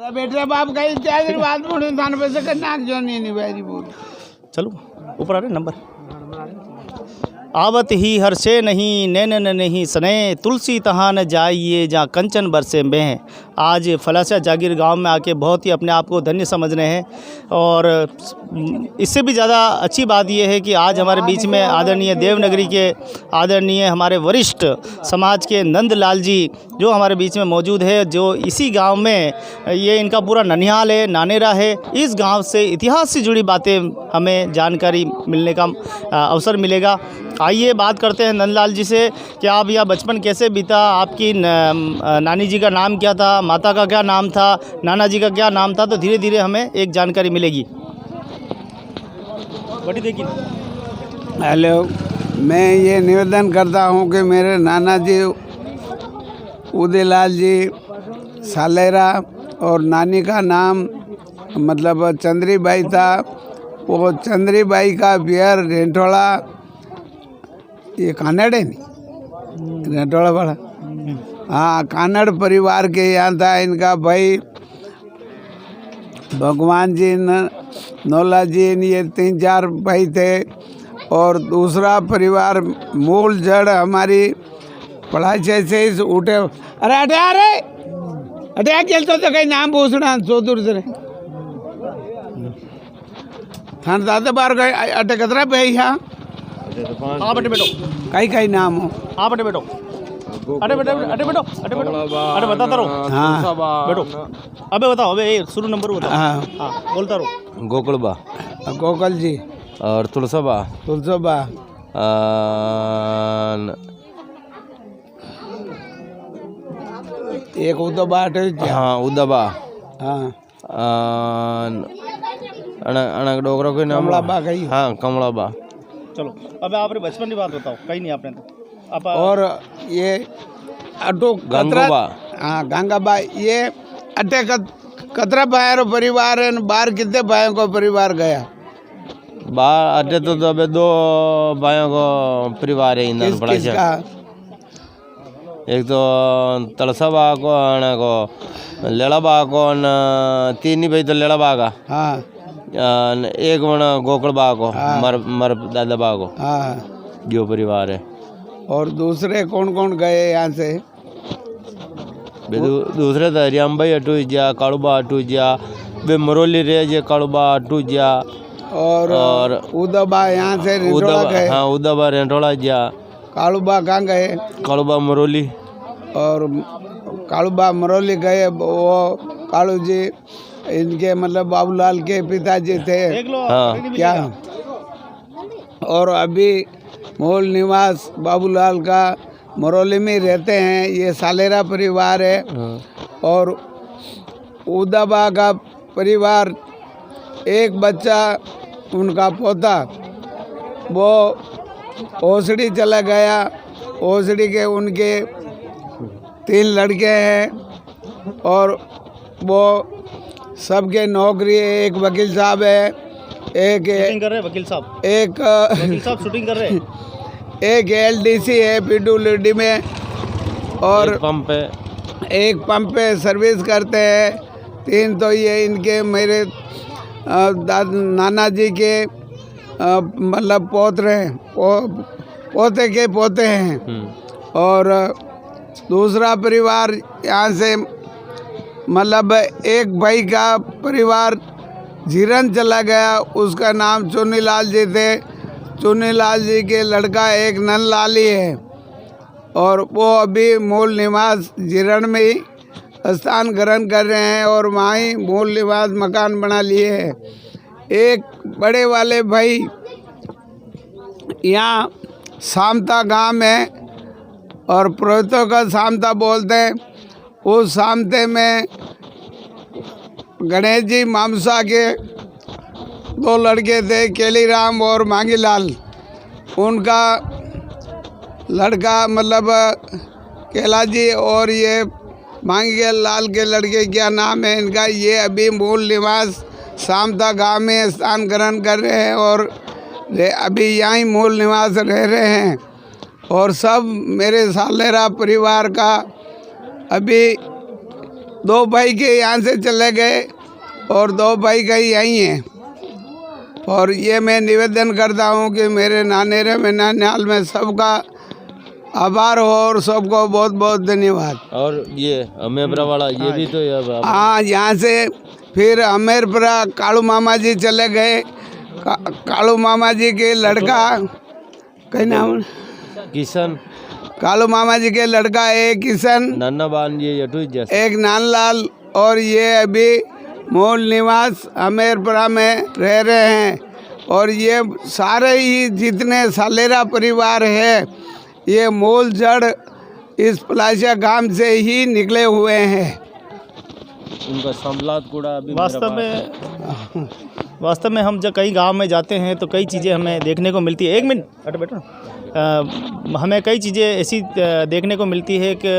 बेटे बाप कहीं त्याग बात मुड़े थाने पे से करना जो नहीं बैरी बोल। चलो ऊपर आ रहे नंबर। आवत ही हर्षे नहीं नैनन नहीं सने, तुलसी तहाँ न जाइए जहाँ कंचन बरसे में। आज फलासा जागीर गांव में आके बहुत ही अपने आप को धन्य समझ रहे हैं। और इससे भी ज़्यादा अच्छी बात यह है कि आज हमारे बीच में आदरणीय देवनगरी के आदरणीय हमारे वरिष्ठ समाज के नंदलाल जी जो हमारे बीच में मौजूद है, जो इसी गांव में ये इनका पूरा ननिहाल है, नानेरा है। इस गांव से इतिहास से जुड़ी बातें हमें जानकारी मिलने का अवसर मिलेगा। आइए बात करते हैं नंदलाल जी से कि आप यह बचपन कैसे बीता, आपकी नानी जी का नाम क्या था, माता का क्या नाम था, नाना जी का क्या नाम था, तो धीरे धीरे हमें एक जानकारी मिलेगी। बड़ी देखिए। हेलो, मैं ये निवेदन करता हूँ कि मेरे नाना जी उदयलाल जी सालेरा और नानी का नाम मतलब चंद्रीबाई था। वो चंद्रीबाई का बिहार रेंटोला, ये कानड़ है नहीं रेंटोला बड़ा, हाँ कानड़ परिवार के यहाँ था। इनका भाई भगवान जी नौला जी, ये 3-4 भाई थे। और दूसरा परिवार मूल जड़ हमारी पढ़ाई से ही उठे। अरे अटे चलते तो कहीं नाम पूछना सो दूर से थान दादा बार गए अटे कतरा पे यहाँ हाँ बेटे बेटो कई नाम हो। हाँ बेटे बेटो अरे बताता रहो। हाँ बेटो अबे बताओ, अबे शुरू नंबर बताओ। हाँ बोलता रहो। गोकुलबा गोकुल जी और तुलसबा एक उदबा। हाँ उदबा। हाँ डोगरा कोई नाम कमलाबा कही। हाँ कमलाबा। चलो अब आपने बचपन की बात बताओ, कहीं नहीं आपने तो आप। और ये अटो गंगोबा। हाँ गंगाबा। ये अटे कतरा भाइयों परिवार है, बाहर कितने भाइयों को परिवार गया? बाहर अटे तो अबे 2 भाइयों को परिवार है इंदन पड़ा। एक तो तलसबा को लेड़ाबा को 3 भाई तो लेड़ाबा का। हाँ एक गोकुलबा को मर दादाबा को। हाँ जो परिवार है। और दूसरे कौन कौन गए यहाँ से? दूसरे तो हरियाम भाई अटू जा, कालूबा अटू जा, वे मरोली रह जे कालूबा अटू जा। और उदबा यहाँ से रेंटोला गए। हाँ उदबा रेंटोला जा। कालूबा कहाँ गए? कालूबा मरोली। और कालूबा मरोली गए। वो कालू जी इनके मतलब बाबूलाल के पिताजी थे। हाँ क्या? और अभी मूल निवास बाबूलाल का मरोली में रहते हैं। ये सालेरा परिवार है। और उदबा का परिवार, एक बच्चा उनका पोता वो ओसड़ी चला गया। ओसड़ी के उनके 3 लड़के हैं और वो सबके नौकरी। एक वकील साहब है, एक शूटिंग कर रहे हैं वकील साहब, वकील साहब शूटिंग कर रहे हैं। एक LDC है PWD में। और एक पंप पे सर्विस करते हैं। 3 तो ये इनके मेरे नाना जी के मतलब पोते के पोते हैं। और दूसरा परिवार यहाँ से मतलब एक भाई का परिवार जीरन चला गया। उसका नाम चुन्नीलाल जी थे। चुन्नीलाल जी के लड़का एक नंदलाल ही है। और वो अभी मूल निवास जीरन में ही स्थान ग्रहण कर रहे हैं और वहाँ ही मूल निवास मकान बना लिए हैं। एक बड़े वाले भाई यहाँ सामता गांव में और पुरोहितों का सामता बोलते हैं। उस सामते में गणेश जी मामसा के 2 लड़के थे, केलीराम और मांगीलाल। उनका लड़का मतलब केला जी और ये मांगे लाल के लड़के क्या नाम है इनका, ये अभी मूल निवास सामता गांव में स्थान ग्रहण कर रहे हैं और अभी यहाँ मूल निवास रह रहे हैं। और सब मेरे सालेरा परिवार का अभी 2 भाई के यहाँ से चले गए और 2 भाई का यहीं हैं। और ये मैं निवेदन करता हूँ कि मेरे नानेरे में नानियाल में सबका आभार हो और सबको बहुत बहुत धन्यवाद। और ये अमेबरा वाला ये भी तो हाँ, यहाँ से फिर अमेरपुरा कालू मामा जी चले गए। कालू मामा जी के लड़का कहीं नाम किशन कालू मामा जी के लड़का एक किशन, नन्ना बान ये यटू जैसे एक नानलाल, और ये अभी मूल निवास अमेरपुरा में रह रहे हैं। और ये सारे ही जितने सालेरा परिवार है ये मूल जड़ इस पलाशिया गांव से ही निकले हुए हैं। उनका संबलात कूड़ा अभी वास्तव में हम जब कई गांव में जाते हैं तो कई चीज़ें हमें देखने को मिलती है। 1 मिनट हट बेटा। हमें कई चीज़ें ऐसी देखने को मिलती है कि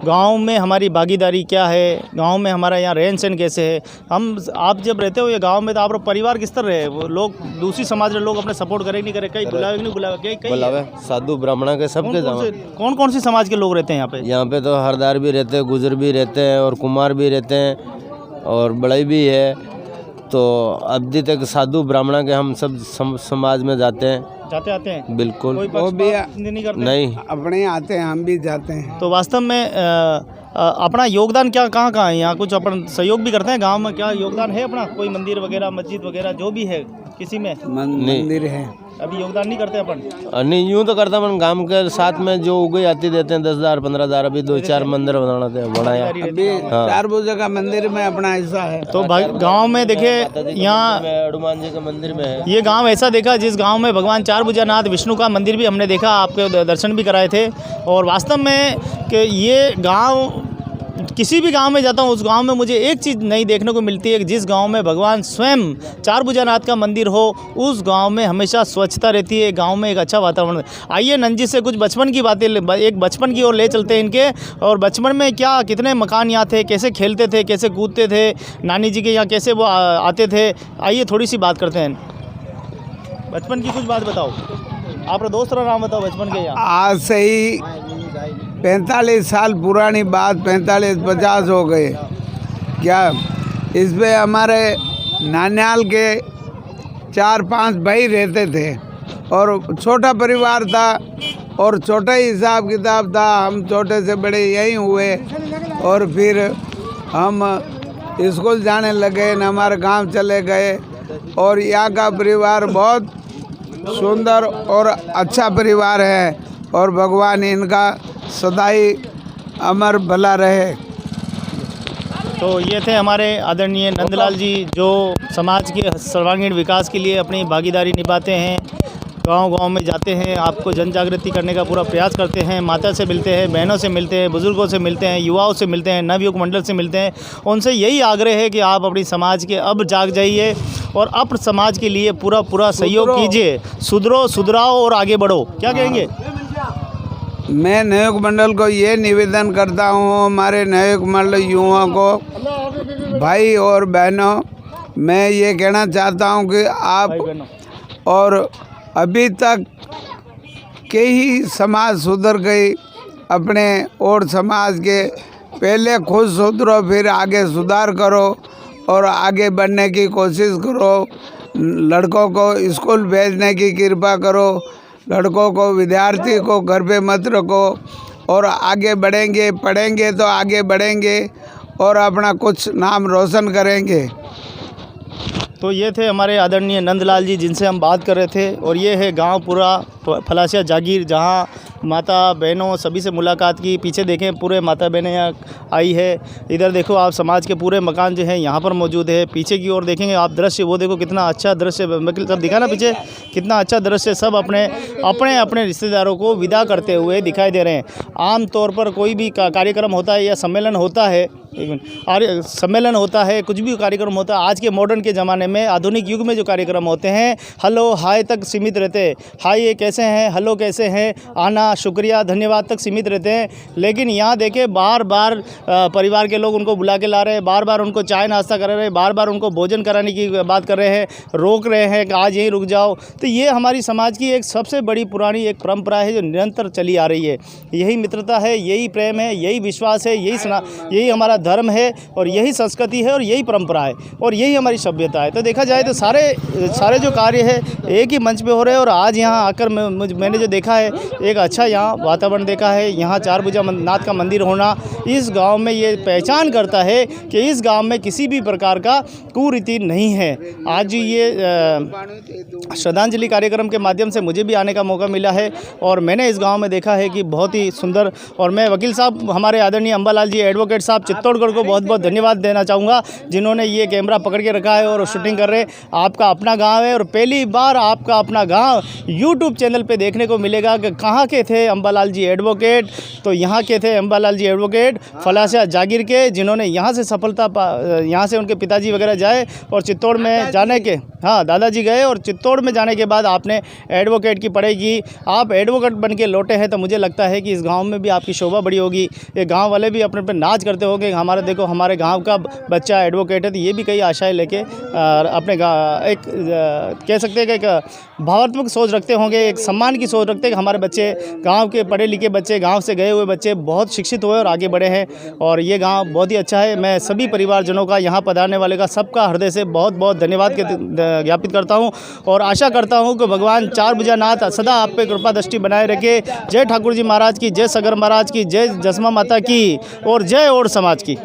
गांव में हमारी भागीदारी क्या है, गांव में हमारा यहाँ रहन सहन कैसे है। आप जब रहते हो ये गांव में तो आप परिवार किस तरह है, वो लोग दूसरी समाज के लोग अपने सपोर्ट करें नहीं करें, कई बुलावे नहीं बुलावे, कई बुलावे साधु ब्राह्मणा के सबके कौन सी समाज के लोग रहते हैं यहाँ पे? यहाँ पे तो हरदार भी रहते हैं, गुजर भी रहते हैं और कुमार भी रहते हैं और बड़ई भी है। तो अभी तक साधु ब्राह्मणा के हम सब समाज में जाते आते हैं बिल्कुल। वो भी नहीं करते? नहीं, अपने आते हैं, हम भी जाते हैं। तो वास्तव में अपना योगदान क्या कहाँ है यहाँ? कुछ अपन सहयोग भी करते हैं गांव में? क्या योगदान है अपना? कोई मंदिर वगैरह मस्जिद वगैरह जो भी है किसी में मंदिर है? अभी योगदान नहीं करते अपन? नहीं, यूँ तो करता अपन गांव के साथ में जो उगे आती देते हैं 10,000 15,000। अभी 2-4 मंदिर बनाया अभी 4 भुजा का मंदिर में अपना हिस्सा है। तो गांव में देखिए यहाँ हनुमान जी के मंदिर में है। ये गांव ऐसा देखा जिस गांव में भगवान 4 भुजानाथ विष्णु का मंदिर भी हमने देखा, आपके दर्शन भी कराए थे। और वास्तव में कि ये गांव किसी भी गांव में जाता हूँ उस गांव में मुझे एक चीज़ नई देखने को मिलती है कि जिस गांव में भगवान स्वयं 4 भुजानाथ का मंदिर हो उस गांव में हमेशा स्वच्छता रहती है, गांव में एक अच्छा वातावरण। आइए नंजी से कुछ बचपन की बातें एक बचपन की ओर ले चलते हैं इनके। और बचपन में क्या कितने मकान यहाँ थे, कैसे खेलते थे, कैसे कूदते थे, नानी जी के यहाँ कैसे वो आते थे। आइए थोड़ी सी बात करते हैं। बचपन की कुछ बात बताओ, आपका दोस्त का नाम बताओ बचपन के यहाँ। आज से ही 45 साल पुरानी बात, 45-50 हो गए क्या। इसमें हमारे नानियाल के 4-5 भाई रहते थे और छोटा परिवार था और छोटा ही हिसाब किताब था। हम छोटे से बड़े यहीं हुए और फिर हम स्कूल जाने लगे, न हमारे गांव चले गए। और यहाँ का परिवार बहुत सुंदर और अच्छा परिवार है और भगवान इनका सदा ही अमर भला रहे। तो ये थे हमारे आदरणीय नंदलाल जी जो समाज के सर्वांगीण विकास के लिए अपनी भागीदारी निभाते हैं, गांव-गांव में जाते हैं, आपको जन जागृति करने का पूरा प्रयास करते हैं, माता से मिलते हैं, बहनों से मिलते हैं, बुजुर्गों से मिलते हैं, युवाओं से मिलते हैं, नवयुवक मंडल से मिलते हैं। उनसे यही आग्रह है कि आप अपनी समाज के अब जाग जाइए और अपने समाज के लिए पूरा सहयोग कीजिए, सुधराओ और आगे बढ़ो। क्या कहेंगे? मैं नवयुवक मंडल को ये निवेदन करता हूँ, हमारे नवयुवक मंडल युवाओं को, भाई और बहनों, मैं ये कहना चाहता हूँ कि आप और अभी तक के ही समाज सुधर गई अपने और समाज के, पहले खुद सुधरो फिर आगे सुधार करो और आगे बढ़ने की कोशिश करो। लड़कों को स्कूल भेजने की कृपा करो, लड़कों को विद्यार्थी को घर पे मत रखो और आगे बढ़ेंगे, पढ़ेंगे तो आगे बढ़ेंगे और अपना कुछ नाम रोशन करेंगे। तो ये थे हमारे आदरणीय नंदलाल जी जिनसे हम बात कर रहे थे। और ये है गांव पूरा फलासिया जागीर, जहां माता बहनों सभी से मुलाकात की। पीछे देखें पूरे माता बहनें यहाँ आई है। इधर देखो आप समाज के पूरे मकान जो हैं यहाँ पर मौजूद है। पीछे की ओर देखेंगे आप दृश्य, वो देखो कितना अच्छा दृश्य, सब दिखा ना पीछे कितना अच्छा दृश्य। सब अपने रिश्तेदारों को विदा करते हुए दिखाई दे रहे हैं। आम तौर पर कोई भी कार्यक्रम होता है या सम्मेलन होता है, सम्मेलन होता है, कुछ भी कार्यक्रम होता है, आज के मॉडर्न के ज़माने में आधुनिक युग में जो कार्यक्रम होते हैं हेलो हाय तक सीमित रहते हैं। हाय ये कैसे हैं, हेलो कैसे हैं, आना शुक्रिया धन्यवाद तक सीमित रहते हैं। लेकिन यहाँ देखे बार बार परिवार के लोग उनको बुला के ला रहे हैं, बार बार उनको चाय नाश्ता करा रहे हैं, बार बार उनको भोजन कराने की बात कर रहे हैं, रोक रहे हैं कि आज यहीं रुक जाओ। तो ये हमारी समाज की एक सबसे बड़ी पुरानी एक परंपरा है जो निरंतर चली आ रही है। यही मित्रता है, यही प्रेम है, यही विश्वास है, यही हमारा धर्म है और यही संस्कृति है और यही परंपरा है और यही हमारी सभ्यता है। तो देखा जाए तो सारे जो कार्य है एक ही मंच पे हो रहे हैं। और आज यहाँ आकर मैंने जो देखा है एक अच्छा यहाँ वातावरण देखा है। यहाँ चारभुजा नाथ का मंदिर होना इस गांव में ये पहचान करता है कि इस गांव में किसी भी प्रकार का कुरीति नहीं है। आज ये श्रद्धांजलि कार्यक्रम के माध्यम से मुझे भी आने का मौका मिला है और मैंने इस गांव में देखा है कि बहुत ही सुंदर। और मैं वकील साहब हमारे आदरणीय अंबालाल जी एडवोकेट साहब चित्तौड़गढ़ को बहुत बहुत धन्यवाद देना चाहूँगा जिन्होंने ये कैमरा पकड़ के रखा है और शूटिंग कर रहे हैं। आपका अपना गाँव है और पहली बार आपका अपना गाँव यूट्यूब चैनल पर देखने को मिलेगा कि कहाँ के थे अंबालाल जी एडवोकेट। तो यहाँ के थे अंबालाल जी एडवोकेट फलासा जागीर के, जिन्होंने यहाँ से सफलता यहाँ से उनके पिताजी वगैरह जाए और चित्तौड़ में जाने के दादाजी गए और चित्तौड़ में जाने के बाद आपने एडवोकेट की पढ़ाई की। आप एडवोकेट बन के लौटे हैं तो मुझे लगता है कि इस गांव में भी आपकी शोभा बड़ी होगी। ये गांव वाले भी अपने पे नाच करते होंगे हमारे देखो हमारे गांव का बच्चा एडवोकेट है। तो ये भी कई आशाएं लेके अपने एक कह सकते हैं कि एक भावात्मक सोच रखते होंगे, एक सम्मान की सोच रखते हैं कि हमारे बच्चे गाँव के पढ़े लिखे बच्चे, गाँव से गए हुए बच्चे बहुत शिक्षित हुए और आगे बढ़े हैं और ये गाँव बहुत ही अच्छा है। मैं सभी परिवारजनों का यहाँ पधारने वाले का सबका हृदय से बहुत बहुत धन्यवाद ज्ञापित करता हूँ और आशा करता हूँ कि भगवान चारभुजा नाथ सदा आप पे कृपा दृष्टि बनाए रखे। जय ठाकुर जी महाराज की, जय सगर महाराज की, जय जसमा माता की और जय और समाज की।